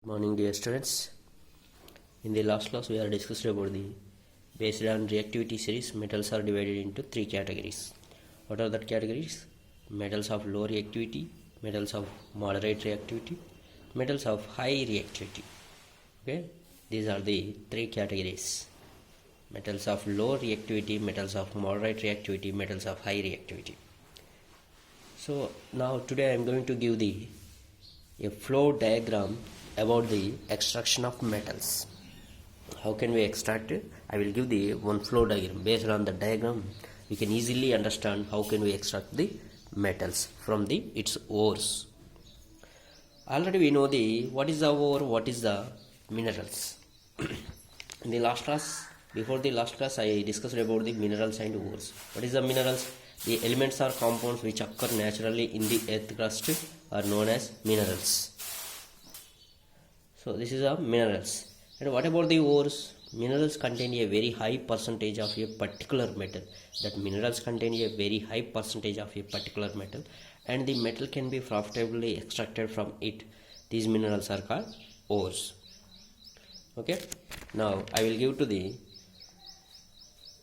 Morning, dear students. In the last class we are discussed about the based on reactivity series. Metals are divided into three categories. What are the categories? Metals of low reactivity, metals of moderate reactivity, metals of high reactivity. Okay, these are the three categories: metals of low reactivity, metals of moderate reactivity, metals of high reactivity. So now today I am going to give a flow diagram about the extraction of metals. How can we extract it? I will give the one flow diagram. Based on the diagram, we can easily understand how can we extract the metals from its ores. Already we know what is the ore, what is the minerals. In the last class, before the last class, I discussed about the minerals and ores. What is the minerals? The elements or compounds which occur naturally in the earth crust are known as minerals. So this is a minerals. And what about the ores? Minerals contain a very high percentage of a particular metal. That minerals contain a very high percentage of a particular metal, and the metal can be profitably extracted from it. These minerals are called ores. Okay. Now I will give to the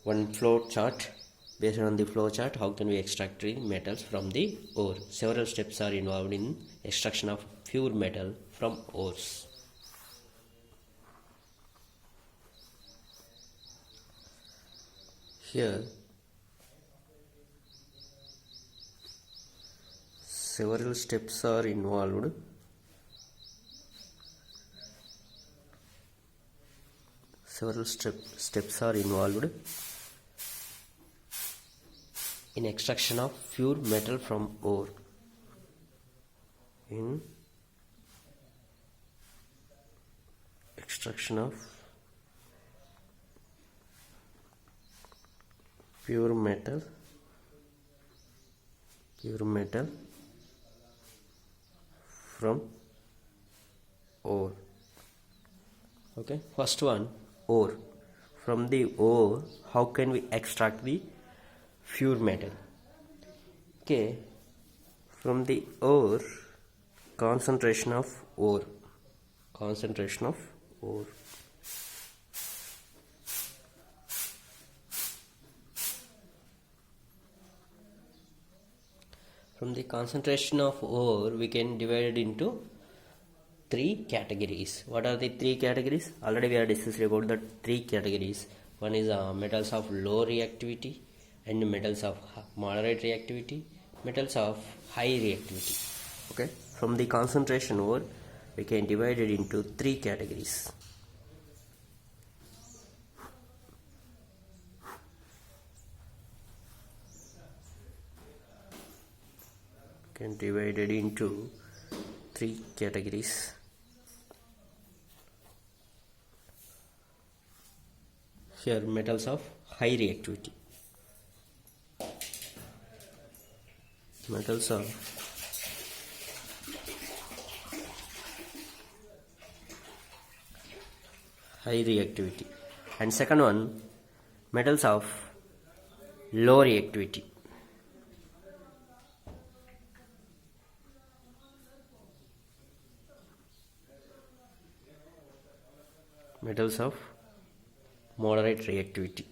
one flow chart. Based on the flow chart, how can we extract the metals from the ore? Several steps are involved in extraction of pure metal from ores. Here several steps are involved. Steps are involved in extraction of pure metal from ore. In extraction of pure metal from ore. Okay, first one, ore. From the ore, how can we extract the pure metal? Okay, from the ore, concentration of ore. From the concentration of ore, we can divide it into three categories. What are the three categories? Already we are discussing about the three categories. One is metals of low reactivity, and metals of moderate reactivity, metals of high reactivity. Okay, from the concentration ore, we can divide it into three categories. Can divide it into three categories. Here, metals of high reactivity. Metals of high reactivity. And second one, metals of low reactivity. Metals of moderate reactivity.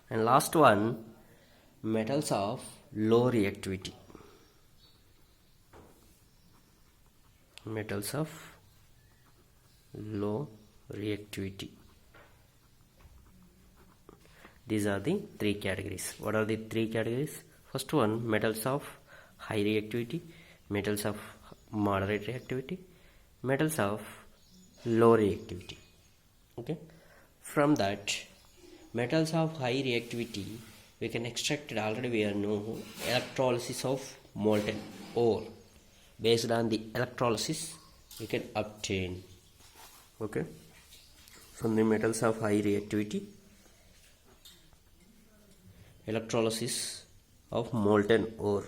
And last one, metals of low reactivity. These are the three categories. What are the three categories? First one, metals of high reactivity, metals of moderate reactivity, metals of low reactivity. Okay, from that, metals of high reactivity, we can extract it. Already we know electrolysis of molten ore. Based on the electrolysis, we can obtain. Okay, from the metals of high reactivity, electrolysis of molten ore.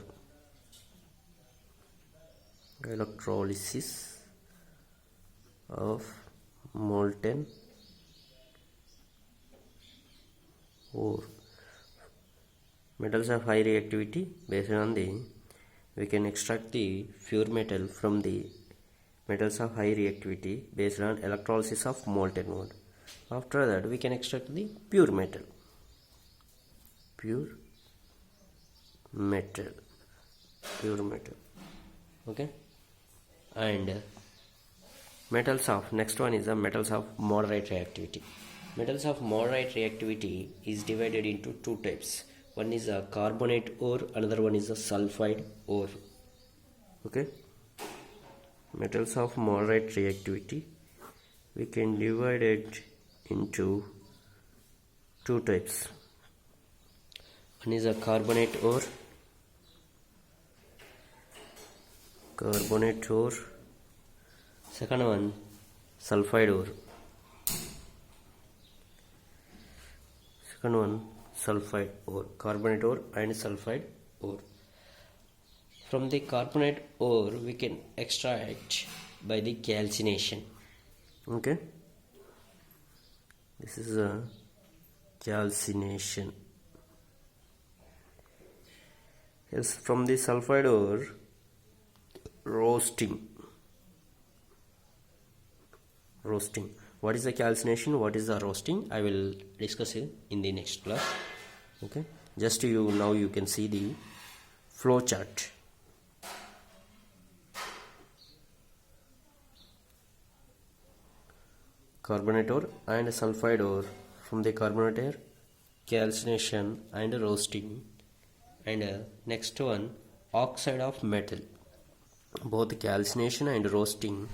Ore. metals of high reactivity, based on the, we can extract the pure metal from the metals of high reactivity based on electrolysis of molten wood. After that we can extract the pure metal, okay. And metals of, next one is the metals of moderate reactivity. Metals of moderate reactivity is divided into two types. One is a carbonate ore, another one is a sulfide ore, okay. Metals of moderate reactivity, we can divide it into two types. One is a carbonate ore, second one sulfide ore, carbonate ore and sulfide ore. From the carbonate ore we can extract by the calcination, okay. This is a calcination. Yes, from the sulfide ore, roasting. What is the calcination, what is the roasting, I will discuss it in the next class, okay. Just now you can see the flow chart. Carbonate ore and sulfide ore. From the carbonate ore, calcination and roasting. And next one, oxide of metal. Both calcination and roasting,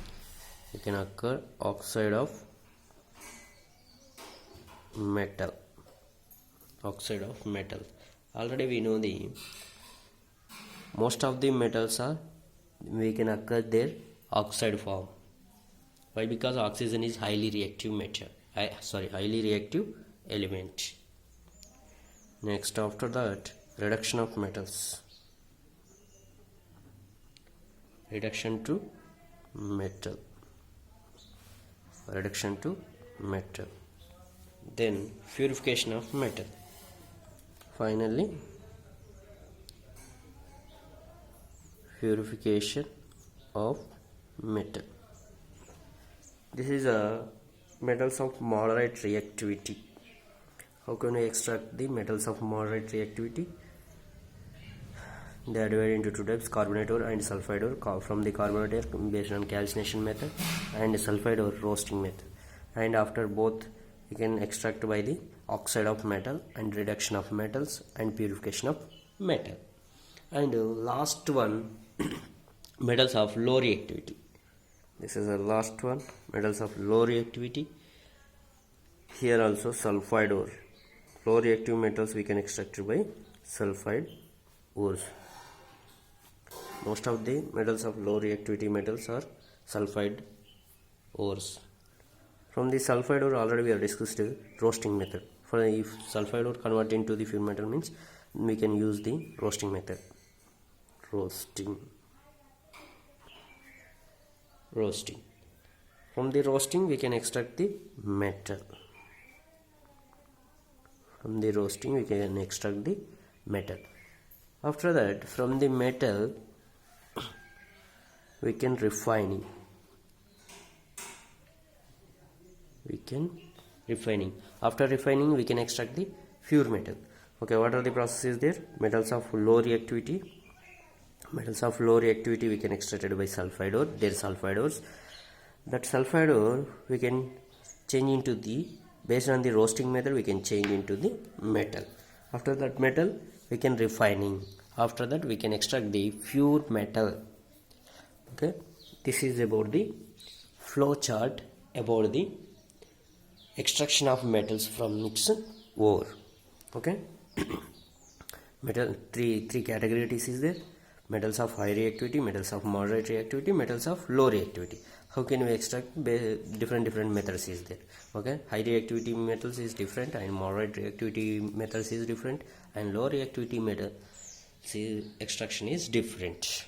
it can occur oxide of metal. Already we know the most of the metals are, we can occur their oxide form. Why? Because oxygen is highly reactive element. Next, after that, reduction of metals. Reduction to metal. Then purification of metal. Finally, purification of metal. This is a metals of moderate reactivity. How can we extract the metals of moderate reactivity? They are divided into two types, carbonate ore and sulfide ore. From the carbonate ore based on calcination method, and sulfide ore roasting method. And after both, we can extract by the oxide of metal and reduction of metals and purification of metal. And last one, metals of low reactivity. This is the last one, metals of low reactivity. Here also sulfide ore. Low reactive metals we can extract by sulfide ores. Most of the metals of low reactivity metals are sulfide ores. From the sulfide ore already we have discussed the roasting method. For if sulfide ore convert into the pure metal means we can use the roasting method. Roasting. From the roasting we can extract the metal. After that, from the metal we can refining. After refining we can extract the pure metal. Okay, what are the processes there? Metals of low reactivity we can extract it by sulfide ore. There are sulfide ores. That sulfide ore we can change into the, based on the roasting method we can change into the metal. After that metal we can refining. After that we can extract the pure metal. Okay, this is about the flow chart about the extraction of metals from mixed ore. Okay. Metal, three categories is there: metals of high reactivity, metals of moderate reactivity, metals of low reactivity. How can we extract? Different methods is there. Okay, high reactivity metals is different, and moderate reactivity metals is different, and low reactivity metal extraction is different.